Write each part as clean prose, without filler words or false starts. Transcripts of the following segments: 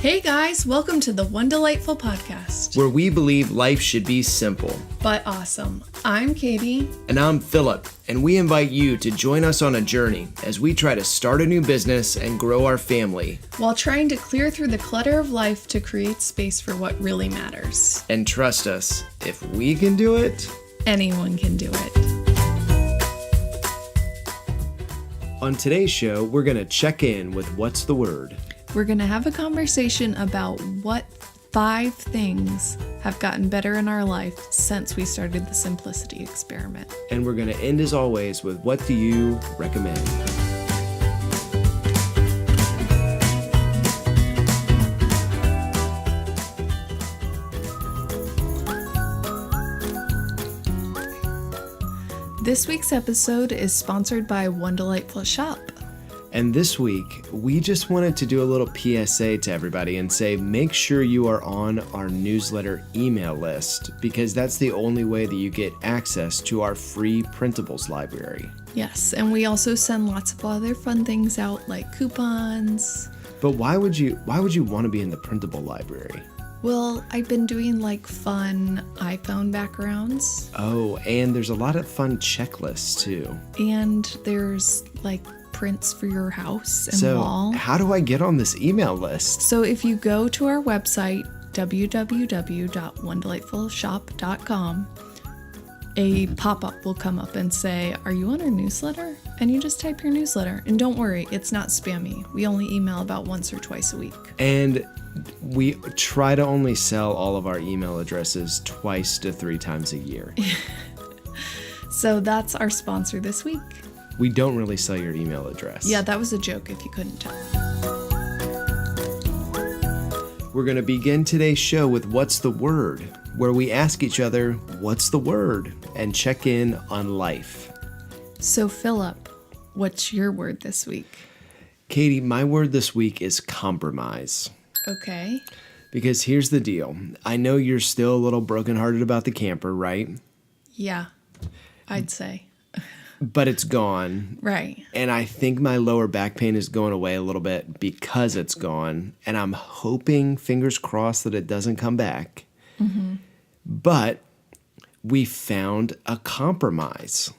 Hey guys, welcome to the One Delightful Podcast, where we believe life should be simple. but awesome. I'm Katie. And I'm Philip, and we invite you to join us on a journey as we try to start a new business and grow our family. While trying to clear through the clutter of life to create space for what really matters. And trust us, if we can do it, Anyone can do it. on today's show, we're going to check in with What's the Word? We're going to have a conversation about what 5 things have gotten better in our life since we started the Simplicity Experiment. And we're going to end, as always, with What do you recommend? This week's episode is sponsored by One Delightful Shop. And this week, we just wanted to do a little PSA to everybody and say, make sure you are on our newsletter email list, because that's the only way that you get access to our free printables library. Yes, and we also send lots of other fun things out like coupons. But why would you want to be in the printable library? Well, I've been doing like fun iPhone backgrounds, Oh, and there's a lot of fun checklists too. and there's like prints for your house and So wall. how do I get on this email list? So if you go to our website, www.onedelightfulshop.com, a pop-up will come up and say, "Are you on our newsletter?" And you just type your newsletter. And don't worry, it's not spammy. We only email about once or twice a week. And we try to only sell all of our email addresses 2 to 3 times a year. So that's our sponsor this week. We don't really sell your email address. Yeah, that was a joke if you couldn't tell. We're going to begin today's show with What's the Word, where we ask each other, what's the word? And check in on life. So Philip, what's your word this week? Katie, my word this week is compromise. Okay. Because here's the deal. I know you're still a little brokenhearted about the camper, right? Yeah, I'd say. But it's gone. Right. And I think my lower back pain is going away a little bit because it's gone. And I'm hoping, fingers crossed, that it doesn't come back. Mm-hmm. But we found a compromise.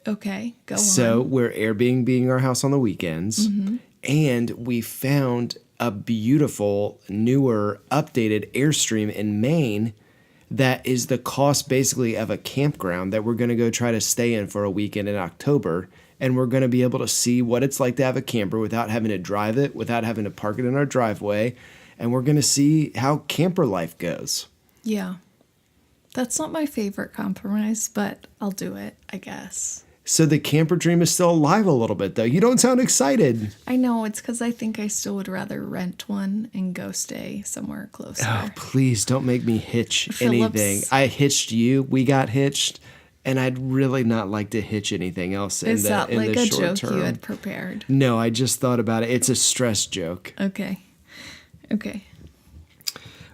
Okay, go on. So we're Airbnb-ing our house on the weekends. Mm-hmm. And we found a beautiful, newer, updated Airstream in Maine that is the cost basically of a campground that we're going to go try to stay in for a weekend in October. And we're going to be able to see what it's like to have a camper without having to drive it, without having to park it in our driveway. And we're going to see how camper life goes. Yeah. That's not my favorite compromise, but I'll do it, I guess. So the camper dream is still alive a little bit, though. You don't sound excited. I know, it's because I think I still would rather rent one and go stay somewhere closer. Oh, please don't make me hitch Phillips. anything. I hitched you. We got hitched. And I'd really not like to hitch anything else in Is that the like a short joke term. you had prepared? No, I just thought about it. It's a stress joke. Okay.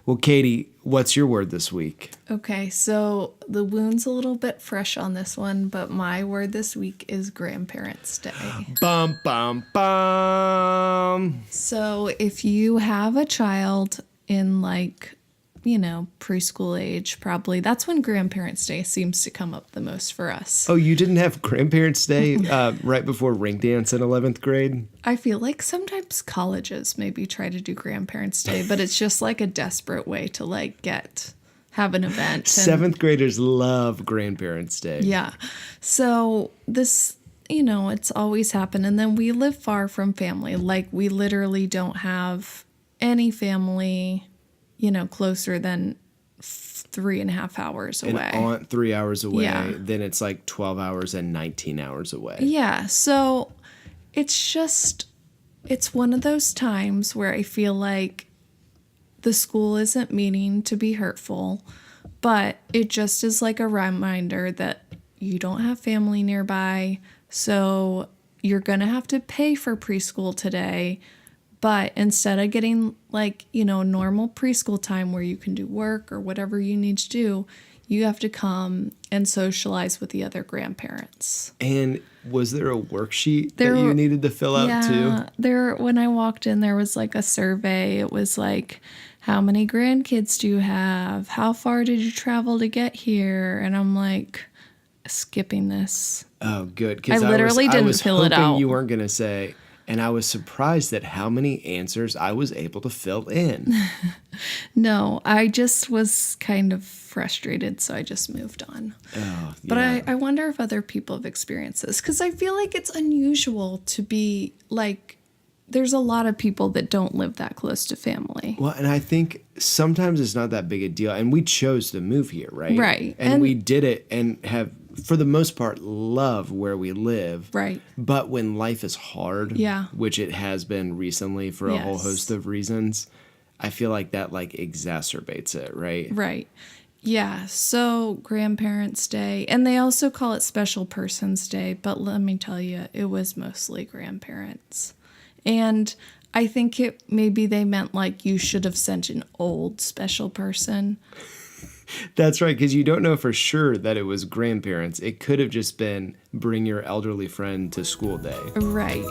Well, Katie, what's your word this week? Okay, so the wound's a little bit fresh on this one, but my word this week is Grandparents' Day. Bum, bum, bum. So if you have a child in preschool age, probably that's when Grandparents' Day seems to come up the most for us. Oh, you didn't have Grandparents' Day right before ring dance in 11th grade? I feel like sometimes colleges maybe try to do Grandparents' Day, but it's just like a desperate way to have an event. Seventh graders love Grandparents' Day. Yeah. So this, it's always happened. And then we live far from family. Like we literally don't have any family, closer than 3.5 hours away. An aunt 3 hours away. Yeah. Then it's like 12 hours and 19 hours away. Yeah. So it's one of those times where I feel like the school isn't meaning to be hurtful, but it just is like a reminder that you don't have family nearby. So you're going to have to pay for preschool today. But instead of getting normal preschool time where you can do work or whatever you need to do, you have to come and socialize with the other grandparents. And was there a worksheet There that you were- needed to fill out too? There, when I walked in, there was like a survey. It was like, how many grandkids do you have? How far did you travel to get here? And I'm like, skipping this. Oh, good. 'Cause I literally didn't fill it hoping out. you weren't going to say, and I was surprised at how many answers I was able to fill in. No, I just was kind of frustrated, so I just moved on. Oh, But yeah. I wonder if other people have experienced this, because I feel like it's unusual to be like, there's a lot of people that don't live that close to family. Well, and I think sometimes it's not that big a deal. And we chose to move here, right? Right. And we did it and have, for the most part, love where we live. Right. But when life is hard, Yeah. which it has been recently for a whole Yes. host of reasons, I feel like that like exacerbates it, right? Right. Yeah. So Grandparents' Day, and they also call it Special Persons Day, but let me tell you, it was mostly grandparents. And I think it maybe they meant like you should have sent an old special person. That's right, because you don't know for sure that it was grandparents. It could have just been bring your elderly friend to school day. Right.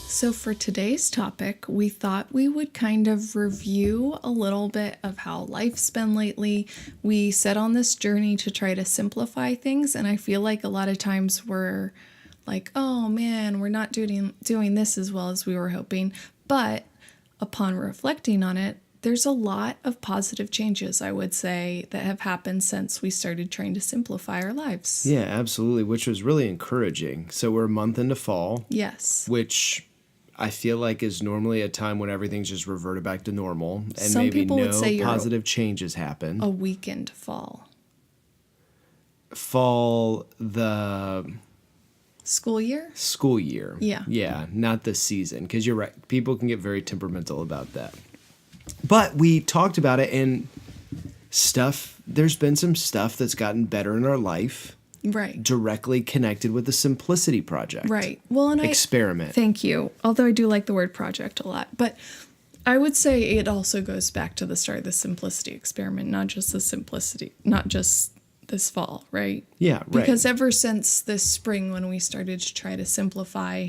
So for today's topic, we thought we would kind of review a little bit of how life's been lately. We set on this journey to try to simplify things, and I feel like a lot of times we're like, oh man, we're not doing this as well as we were hoping. But upon reflecting on it, there's a lot of positive changes, I would say, that have happened since we started trying to simplify our lives. Yeah, absolutely, which was really encouraging. So we're a month into fall, Yes. which I feel like is normally a time when everything's just reverted back to normal and Some maybe people would no say you're positive changes happen. A weekend fall. Fall, the School year? school year. Yeah. Yeah, not the season, because you're right. People can get very temperamental about that. But we talked about it and stuff, there's been some stuff that's gotten better in our life Right. directly connected with the Simplicity Project. Right. Well, and Experiment. Thank you. Although I do like the word project a lot. But I would say it also goes back to the start of the Simplicity experiment, not just this fall, right? Yeah, right. Because ever since this spring when we started to try to simplify,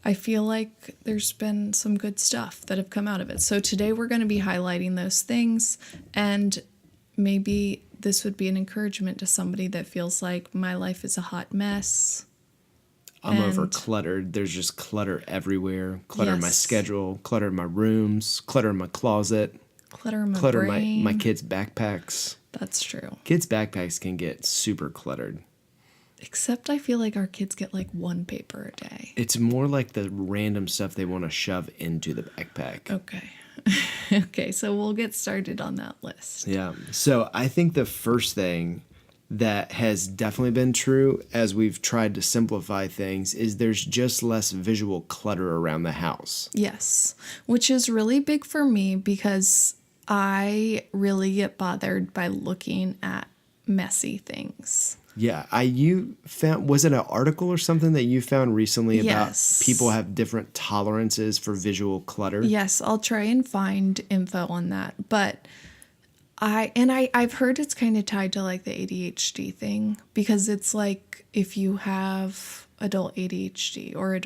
I feel like there's been some good stuff that have come out of it. So today we're going to be highlighting those things, and maybe this would be an encouragement to somebody that feels like my life is a hot mess. I'm and- over cluttered. There's just clutter everywhere. Clutter in my Yes. schedule, clutter in my rooms, clutter in my closet, Clutter in my clutter brain. my kids' backpacks. That's true. Kids' backpacks can get super cluttered. Except I feel like our kids get like one paper a day. It's more like the random stuff they want to shove into the backpack. Okay. Okay, so we'll get started on that list. Yeah. So I think the first thing that has definitely been true as we've tried to simplify things is there's just less visual clutter around the house. Yes, which is really big for me because I really get bothered by looking at messy things. Yeah, you found, was it an article or something that you found recently about Yes. people have different tolerances for visual clutter? Yes, I'll try and find info on that. But I've heard it's kind of tied to like the ADHD thing, because it's like if you have adult ADHD or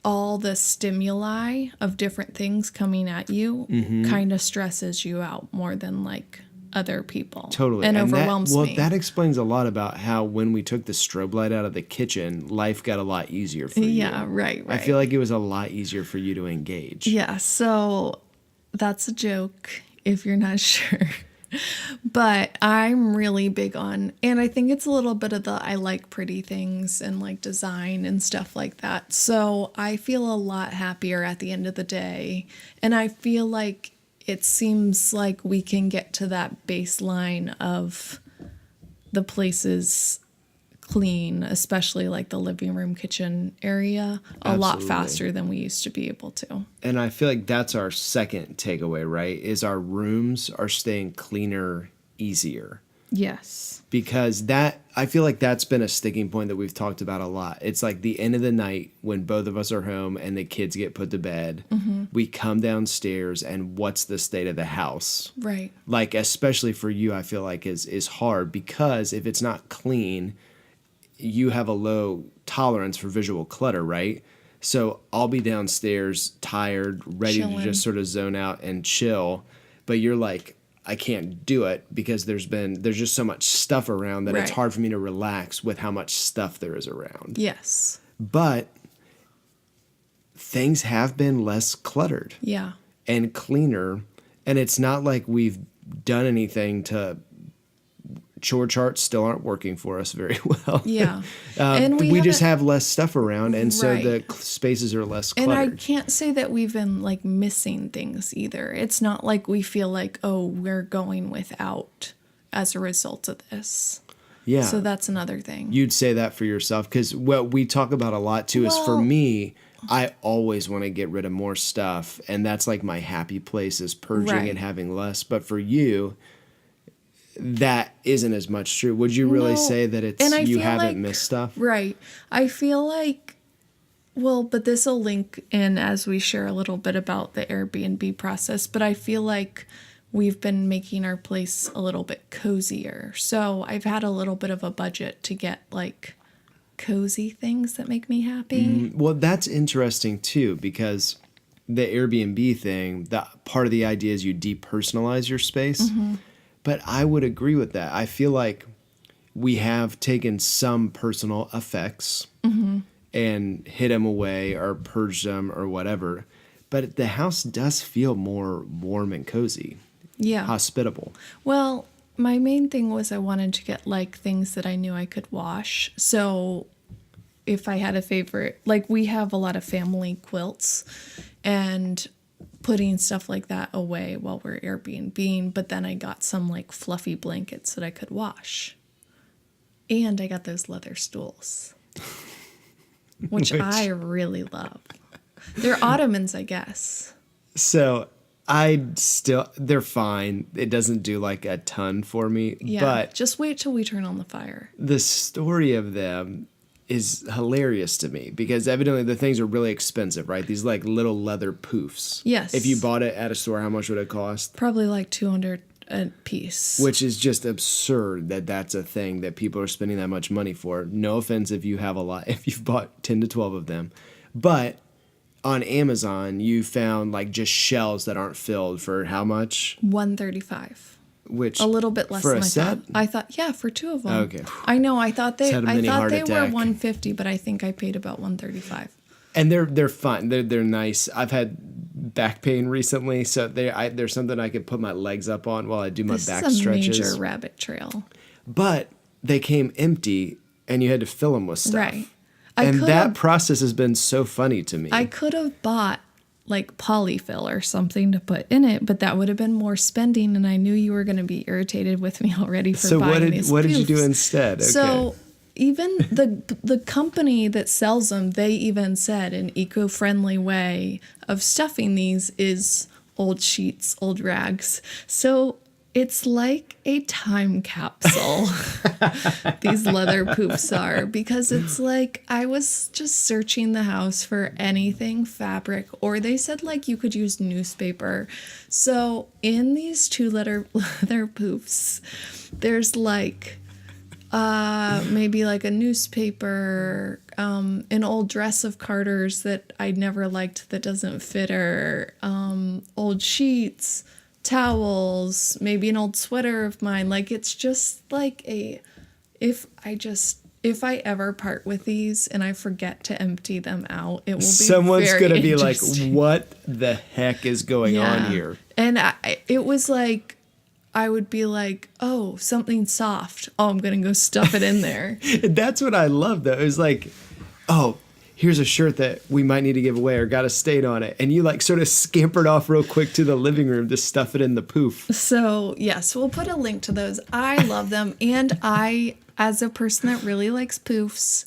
all the stimuli of different things coming at you kind of stresses you out more than like other people. Totally. And that- overwhelms me. That explains a lot about how when we took the strobe light out of the kitchen, life got a lot easier for you. Yeah, right. I feel like it was a lot easier for you to engage. Yeah, so that's a joke if you're not sure. But I'm really big on, and I think it's a little bit of the I like pretty things and like design and stuff like that. So I feel a lot happier at the end of the day. And I feel like it seems like we can get to that baseline of the places clean, especially like the living room, kitchen area, a lot Absolutely. faster than we used to be able to. And I feel like that's our second takeaway, right? Is our rooms are staying cleaner, easier. Yes. Because that, I feel like that's been a sticking point that we've talked about a lot. It's like the end of the night when both of us are home and the kids get put to bed. We come downstairs and what's the state of the house? Right. Like, especially for you, I feel like is hard because if it's not clean, you have a low tolerance for visual clutter, right? So I'll be downstairs tired, ready to Chilling. just sort of zone out and chill. But you're like, I can't do it because there's just so much stuff around that it's Right. hard for me to relax with how much stuff there is around. Yes. But things have been less cluttered Yeah. and cleaner. And it's not like we've done anything to chore charts still aren't working for us very well. Yeah. And we just haven't- have less stuff around. And so Right. the spaces are less And cluttered. I can't say that we've been like missing things either. It's not like we feel like, oh, we're going without as a result of this. Yeah. So that's another thing. You'd say that for yourself because what we talk about a lot too is for Well- me, I always want to get rid of more stuff. And that's like my happy place is purging Right. and having less. But for you, that isn't as much true. Would you really No. say that it's And I you feel haven't like- missed stuff? Right. I feel like, well, but this will link in as we share a little bit about the Airbnb process, but I feel like we've been making our place a little bit cozier. So I've had a little bit of a budget to get like cozy things that make me happy. Well, that's interesting too because the Airbnb thing, that part of the idea is you depersonalize your space. But I would agree with that. I feel like we have taken some personal effects and hid them away or purged them or whatever. But the house does feel more warm and cozy, Yeah. hospitable. Well, my main thing was I wanted to get like things that I knew I could wash. So if I had a favorite, like we have a lot of family quilts and putting stuff like that away while we're Airbnb, but then I got some like fluffy blankets that I could wash. And I got those leather stools, which I really love. They're ottomans, I guess. So they're fine. It doesn't do like a ton for me. Yeah. But Just wait till we turn on the fire. the story of them is hilarious to me because evidently the things are really expensive, right? These like little leather poofs. Yes. If you bought it at a store, how much would it cost? Probably like 200 a piece. Which is just absurd that that's a thing that people are spending that much money for. No offense if you have a lot, if you've bought 10 to 12 of them. But on Amazon, you found like just shells that aren't filled for how much? 135. Which A little bit less for than a I set? thought. I thought, yeah, for two of them. Okay. I know. I thought Just had a mini heart were attack. 150, but I think I paid about 135. And they're fun. They're nice. I've had back pain recently, so there's something I could put my legs up on while I do my This back is a stretches. major rabbit trail. But they came empty, and you had to fill them with stuff. Right. I And could that have process has been so funny to me. I could have bought like polyfill or something to put in it, but that would have been more spending, and I knew you were going to be irritated with me already for so buying these what did you do poofs. instead? Okay. So even the company that sells them, they even said an eco-friendly way of stuffing these is old sheets, old rags. So it's like a time capsule. These leather poofs are, because it's like I was just searching the house for anything fabric, or they said like you could use newspaper. So in these two leather poofs, there's like maybe like a newspaper, an old dress of Carter's that I never liked that doesn't fit her, old sheets, towels, maybe an old sweater of mine. Like it's just like if I ever part with these and I forget to empty them out, it will be Someone's very gonna be like, interesting. "What the heck is going on here?" And it was like, I would be like, oh, something soft. Oh, I'm going to go stuff it in there. That's what I love, though. It was like, "Oh, here's a shirt that we might need to give away or got a stain on it," and you like sort of scampered off real quick to the living room to stuff it in the poof. So, yes, we'll put a link to those. I love them. And I, as a person that really likes poofs,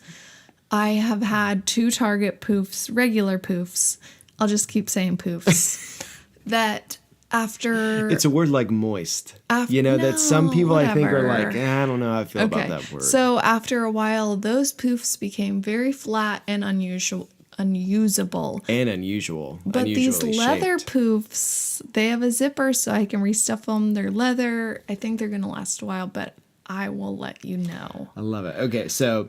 I have had 2 Target poofs, regular poofs. I'll just keep saying poofs, that after It's a word like moist. Af- That some no, people I think are whatever. like, I don't know how I feel about that word. So after a while, those poofs became very flat and unusable. And unusual. But these unusually leather shaped. poofs, they have a zipper so I can restuff them. They're leather. I think they're going to last a while, but I will let you know. I love it. Okay, so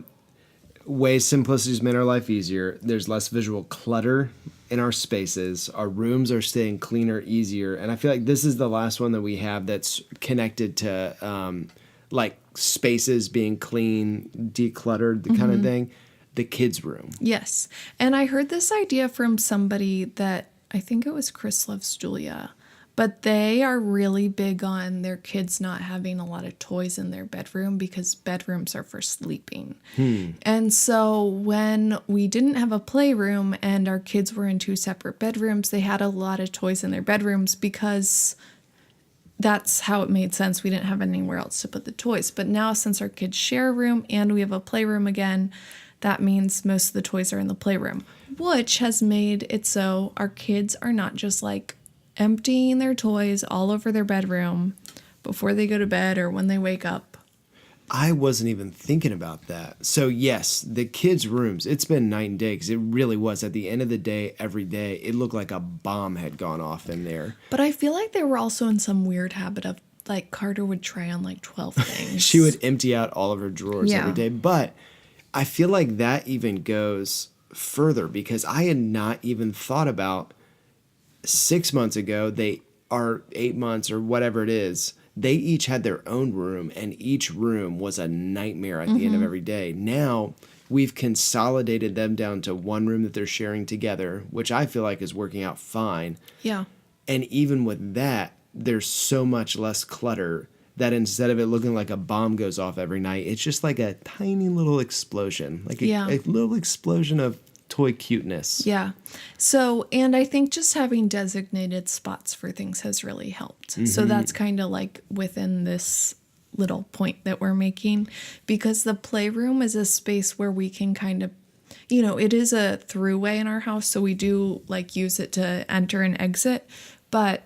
ways simplicity has made our life easier. There's less visual clutter in our spaces. Our rooms are staying cleaner, easier. And I feel like this is the last one that we have that's connected to like spaces being clean, decluttered, the kind of thing. The kids' room. Yes. And I heard this idea from somebody that I think it was Chris Loves Julia, but they are really big on their kids not having a lot of toys in their bedroom because bedrooms are for sleeping. And so when we didn't have a playroom and our kids were in 2 separate bedrooms, they had a lot of toys in their bedrooms because that's how it made sense. We didn't have anywhere else to put the toys. But now since our kids share a room and we have a playroom again, that means most of the toys are in the playroom, which has made it so our kids are not just like emptying their toys all over their bedroom before they go to bed or when they wake up. I wasn't even thinking about that. So yes, the kids' rooms, it's been night and day because it really was. At the end of the day, every day, it looked like a bomb had gone off in there. But I feel like they were also in some weird habit of like Carter would try on like 12 things. She would empty out all of her drawers Yeah. every day. But I feel like that even goes further because I had not even thought about 6 months ago, they are 8 months or whatever it is. They each had their own room, and each room was a nightmare at the end of every day. Now we've consolidated them down to one room that they're sharing together, which I feel like is working out fine. Yeah. And even with that, there's so much less clutter that instead of it looking like a bomb goes off every night, it's just like a tiny little explosion, like a little explosion of toy cuteness. Yeah. So, and I think just having designated spots for things has really helped. So that's kind of like within this little point that we're making because the playroom is a space where we can kind of, it is a throughway in our house. So we do like use it to enter and exit, but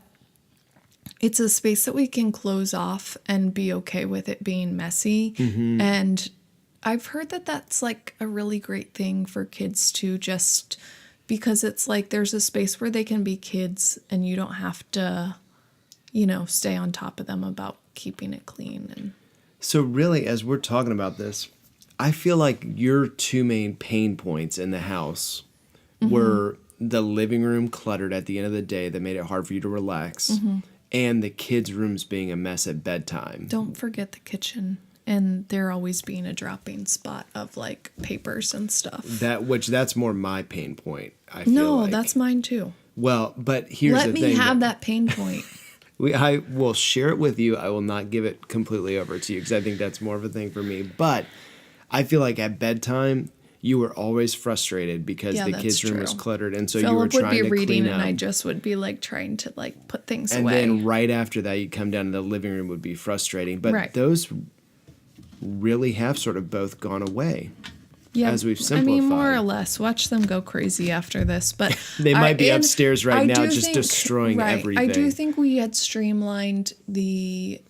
it's a space that we can close off and be okay with it being messy. And I've heard that that's like a really great thing for kids to just because it's like there's a space where they can be kids and you don't have to, stay on top of them about keeping it clean. And So really, as we're talking about this, I feel like your 2 main pain points in the house were the living room cluttered at the end of the day that made it hard for you to relax, and the kids' rooms being a mess at bedtime. don't forget the kitchen and there always being a dropping spot of like papers and stuff. That's more my pain point. I feel No, like. that's mine too. Well, but here's Let the me thing. have that pain point. I will share it with you. I will not give it completely over to you because I think that's more of a thing for me. But I feel like at bedtime, you were always frustrated because Yeah, the that's kids' room was true. cluttered, and so you were Philip would trying be to reading clean and up. I just would be like trying to like put things And away. then right after that, you'd come down to the living room would be frustrating. But Right. those really have sort of both gone away. Yeah, as we've I mean, more simplified. or less. Watch them go crazy after this, but They might be and upstairs right I now do just destroying I do everything. think we had streamlined their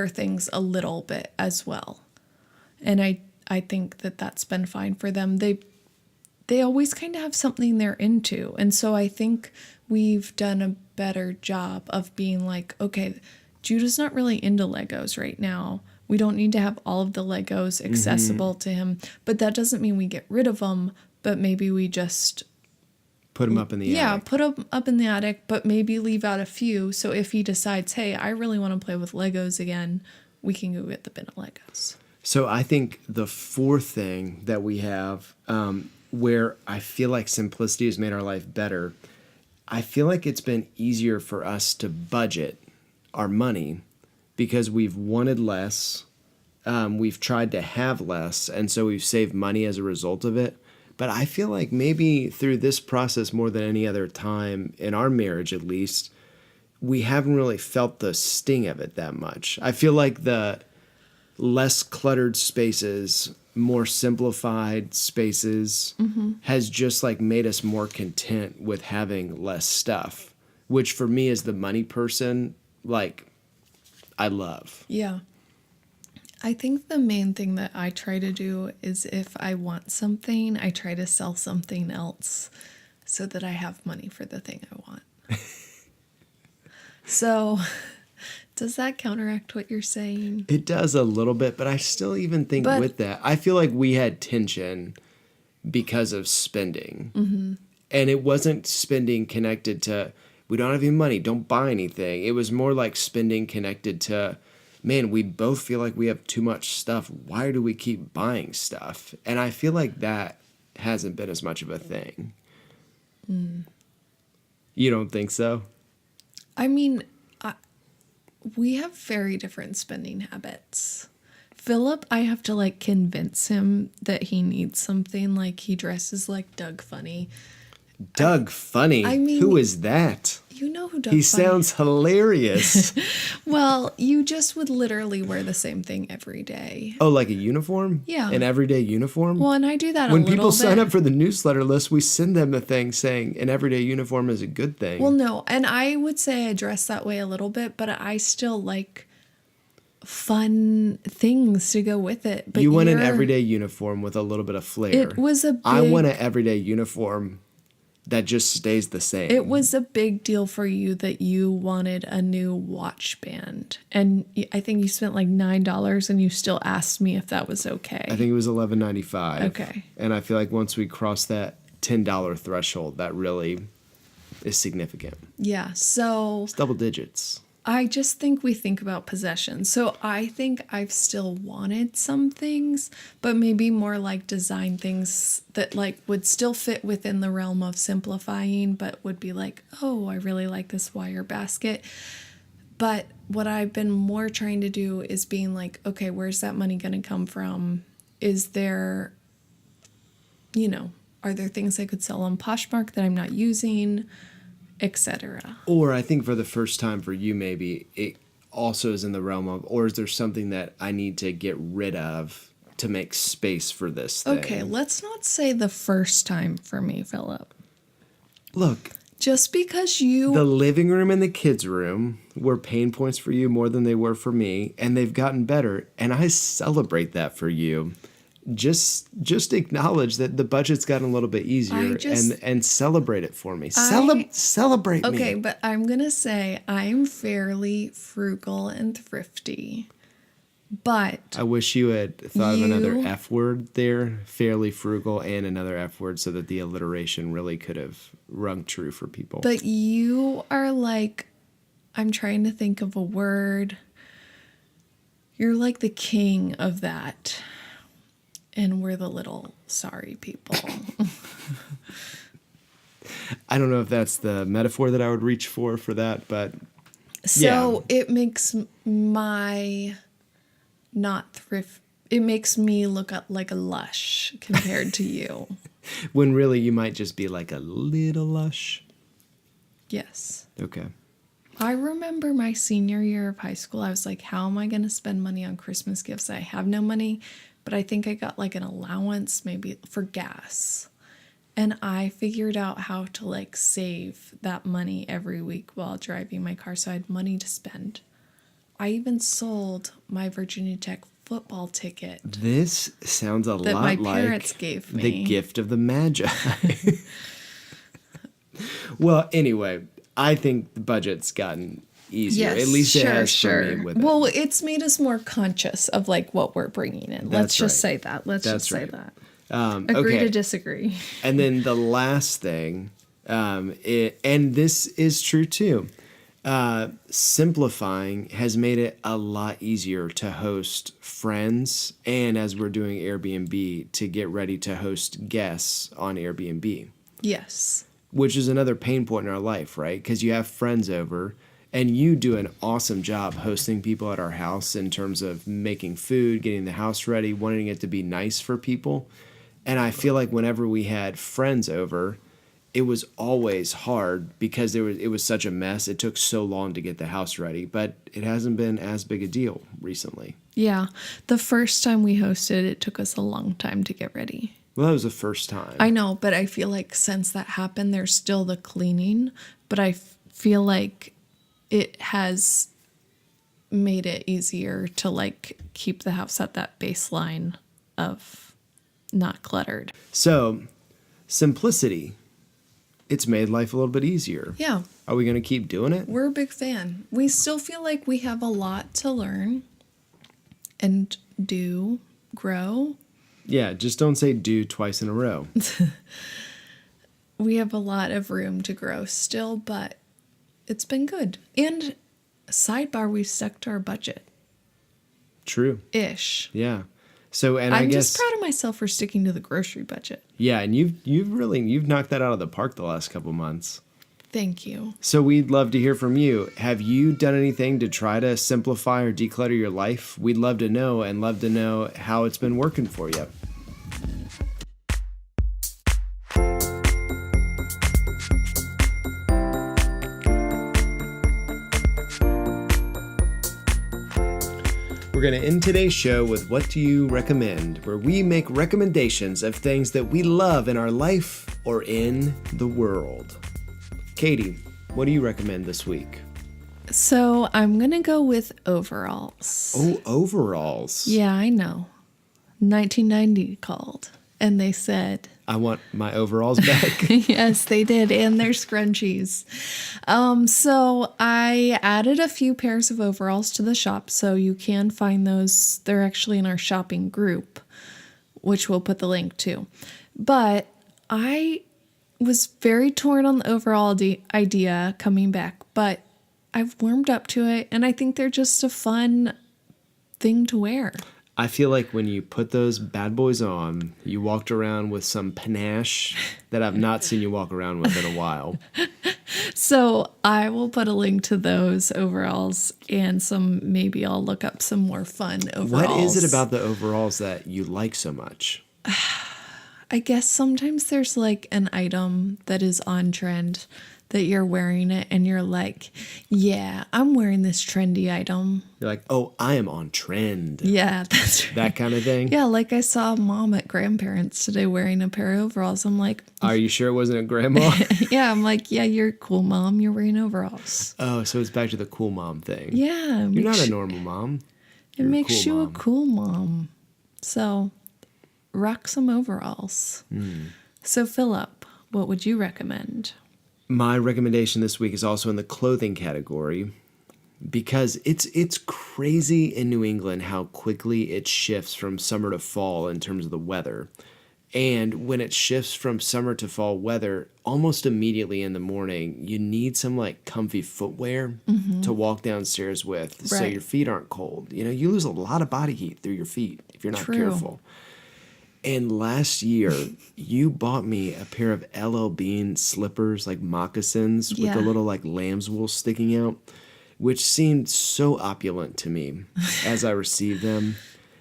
things a little bit as well, and I think that that's been fine for them. They always kind of have something they're into, and so I think we've done a better job of being like, okay, Judah's not really into Legos right now. We don't need to have all of the Legos accessible to him, but that doesn't mean we get rid of them, but maybe we just, Put them up in the attic. put them up in the attic, but maybe leave out a few. So if he decides, hey, I really want to play with Legos again, we can go get the bin of Legos. So I think the fourth thing that we have, where I feel like simplicity has made our life better, I feel like it's been easier for us to budget our money because we've wanted less, we've tried to have less, and so we've saved money as a result of it. But I feel like maybe through this process more than any other time, in our marriage at least, we haven't really felt the sting of it that much. I feel like the less cluttered spaces, more simplified spaces has just like made us more content with having less stuff. which for me as the money person, like, I love. Yeah. I think the main thing that I try to do is if I want something, I try to sell something else so that I have money for the thing I want. So, does that counteract what you're saying? It does a little bit, but I still even think But- with that, I feel like we had tension because of spending. Mm-hmm. And it wasn't spending connected to, we don't have any money, don't buy anything. It was more like spending connected to, man, we both feel like we have too much stuff. Why do we keep buying stuff? And I feel like that hasn't been as much of a thing. You don't think so? I mean, we have very different spending habits. Philip, I have to like convince him that he needs something. Like he dresses like Doug Funny. Doug Funny? I mean- who is that? You know who Doug He Funny sounds hilarious. Well, you just would literally wear the same thing every day. Oh, like a uniform? Yeah. An everyday uniform? Well, and I do that When a little people bit. sign up for the newsletter list, we send them a thing saying an everyday uniform is a good thing. Well, no, and I would say I dress that way a little bit, but I still like fun things to go with it. But you want an you're- everyday uniform with a little bit of flair. It was a big, I want an everyday uniform that just stays the same. It was a big deal for you that you wanted a new watch band, and I think you spent like $9, and you still asked me if that was okay. I think it was $11.95. Okay. And I feel like once we cross that $10 threshold, that really is significant. Yeah. So It's double digits. I just think we think about possessions. So I think I've still wanted some things, but maybe more like design things that like would still fit within the realm of simplifying, but would be like, oh, I really like this wire basket. But what I've been more trying to do is being like, okay, where's that money going to come from? Is there, are there things I could sell on Poshmark that I'm not using, etc. Or I think for the first time for you, maybe it also is in the realm of, or is there something that I need to get rid of to make space for this thing? Okay, let's not say the first time for me, Philip. Look, Just because you the living room and the kids' room were pain points for you more than they were for me, and they've gotten better, and I celebrate that for you. Just acknowledge that the budget's gotten a little bit easier and celebrate it for me. Celebrate me. Okay, but I'm going to say I'm fairly frugal and thrifty. But I wish you had thought of another You- F word there, fairly frugal, and another F word so that the alliteration really could have rung true for people. you are like, I'm trying to think of a word. You're like the king of that. And we're the little sorry people. I don't know if that's the metaphor that I would reach for that, but So it makes my not thrift. It makes me look up like a lush compared to you. when really you might just be like a little lush. Yes. Okay. I remember my senior year of high school. I was like, how am I going to spend money on Christmas gifts? I have no money, but I think I got like an allowance maybe for gas. And I figured out how to like save that money every week while driving my car so I had money to spend. I even sold my Virginia Tech football ticket. This sounds a That lot my like parents gave the me. gift of the Magi. Well, anyway, I think the budget's gotten easier. At least it has for me with it. Well, it's made us more conscious of like what we're bringing in. Let's That's just right. say that. Let's That's just say right. that. Agree okay. to disagree. And then the last thing, and this is true too, simplifying has made it a lot easier to host friends, and as we're doing Airbnb, to get ready to host guests on Airbnb, Yes. which is another pain point in our life, right? Because you have friends over, and you do an awesome job hosting people at our house in terms of making food, getting the house ready, wanting it to be nice for people. And I feel like whenever we had friends over, it was always hard because it was such a mess. It took so long to get the house ready, but it hasn't been as big a deal recently. Yeah. The first time we hosted, it took us a long time to get ready. Well, that was the first time. I know, but I feel like since that happened, there's still the cleaning, but I feel like it has made it easier to like keep the house at that baseline of not cluttered. So, simplicity. It's made life a little bit easier. Yeah. Are we going to keep doing it? We're a big fan. We still feel like we have a lot to learn and grow. Yeah, just don't say do twice in a row. We have a lot of room to grow still, but it's been good. And sidebar, we stuck to our budget. True. Ish. Yeah. So, and I'm I guess just proud of myself for sticking to the grocery budget. yeah, and you've knocked that out of the park the last couple months. Thank you. So we'd love to hear from you. Have you done anything to try to simplify or declutter your life? We'd love to know, and love to know how it's been working for you. We're going to end today's show with What Do You Recommend, where we make recommendations of things that we love in our life or in the world. Katie, what do you recommend this week? So I'm going to go with overalls. Oh, overalls. Yeah, I know. 1990 called, and they said, I want my overalls back. yes, they did, and their scrunchies. So I added a few pairs of overalls to the shop, so you can find those. They're actually in our shopping group, which we'll put the link to. But I was very torn on the overall idea coming back, but I've warmed up to it, and I think they're just a fun thing to wear. I feel like when you put those bad boys on, you walked around with some panache that I've not seen you walk around with in a while. So I will put a link to those overalls and maybe I'll look up some more fun overalls. What is it about the overalls that you like so much? I guess sometimes there's like an item that is on trend that you're wearing it and you're like, yeah, I'm wearing this trendy item. You're like, oh, I am on trend. Yeah, that's right. That kind of thing? Yeah, like I saw mom at grandparents today wearing a pair of overalls. I'm like, Are you sure it wasn't a grandma? yeah, I'm like, yeah, you're cool, mom. You're wearing overalls. Oh, so it's back to the cool mom thing. Yeah. You're not a normal mom. It makes you a cool mom. So rock some overalls. So Philip, what would you recommend? My recommendation this week is also in the clothing category because it's crazy in New England how quickly it shifts from summer to fall in terms of the weather. And when it shifts from summer to fall weather, almost immediately in the morning, you need some like comfy footwear to walk downstairs with so Right. your feet aren't cold. You know, you lose a lot of body heat through your feet if you're not careful. And last year, you bought me a pair of LL Bean slippers, like moccasins, with Yeah. the little like lamb's wool sticking out, which seemed so opulent to me as I received them.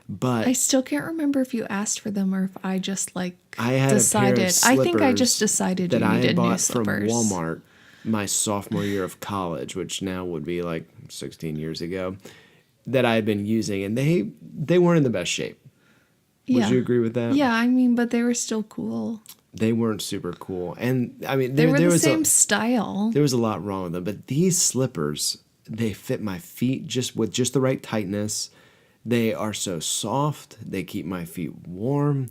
But I still can't remember if you asked for them or if I just like I had decided. a pair of I think I slippers just decided that you I needed had new bought from slippers. Walmart my sophomore year of college, which now would be like 16 years ago, that I had been using, and they weren't in the best shape. Would you agree with that? Yeah, I mean, but they were still cool. They weren't super cool. And I mean, They there were the was same style. there was a lot wrong with them, but these slippers, they fit my feet with just the right tightness. They are so soft. They keep my feet warm.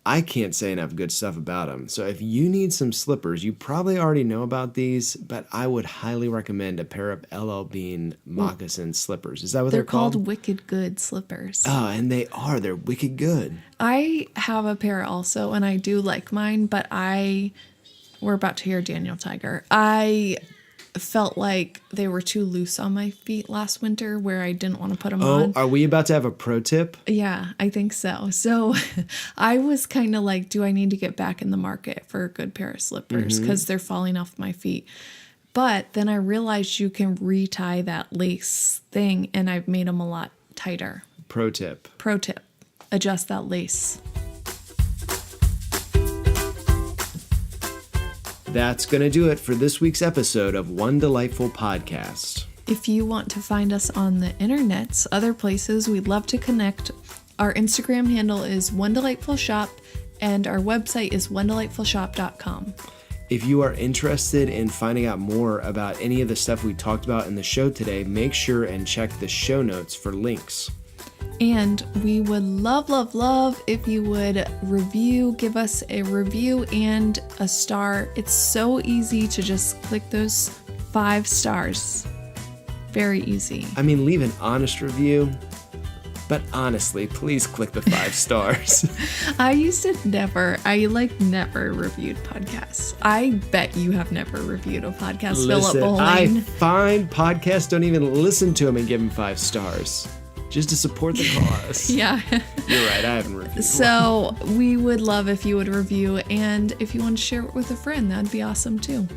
I can't say enough good stuff about them. So if you need some slippers, you probably already know about these, but I would highly recommend a pair of LL Bean moccasin slippers. Is that what They're they're called? called Wicked Good slippers. Oh, and they're wicked good. I have a pair also, and I do like mine, but we're about to hear Daniel Tiger. I felt like they were too loose on my feet last winter where I didn't want to put them Oh, on. are we about to have a pro tip? Yeah, I think so. So I was kind of like, do I need to get back in the market for a good pair of slippers because they're falling off my feet? But then I realized you can retie that lace thing, and I've made them a lot tighter. Pro tip. Pro tip, adjust that lace. That's going to do it for this week's episode of One Delightful Podcast. If you want to find us on the internets, other places, we'd love to connect. Our Instagram handle is One Delightful Shop, and our website is onedelightfulshop.com. If you are interested in finding out more about any of the stuff we talked about in the show today, make sure and check the show notes for links. And we would love if you would give us a review and a star. It's so easy to just click those 5 stars. Very easy. I mean, leave an honest review, but honestly, please click the 5 stars. I never reviewed podcasts. I bet you have never reviewed a podcast, Philip Listen, Bowling. I find podcasts don't even listen to them and give them 5 stars. Just to support the cause. Yeah. You're right, I haven't reviewed one. So we would love if you would review, and if you want to share it with a friend, that'd be awesome too.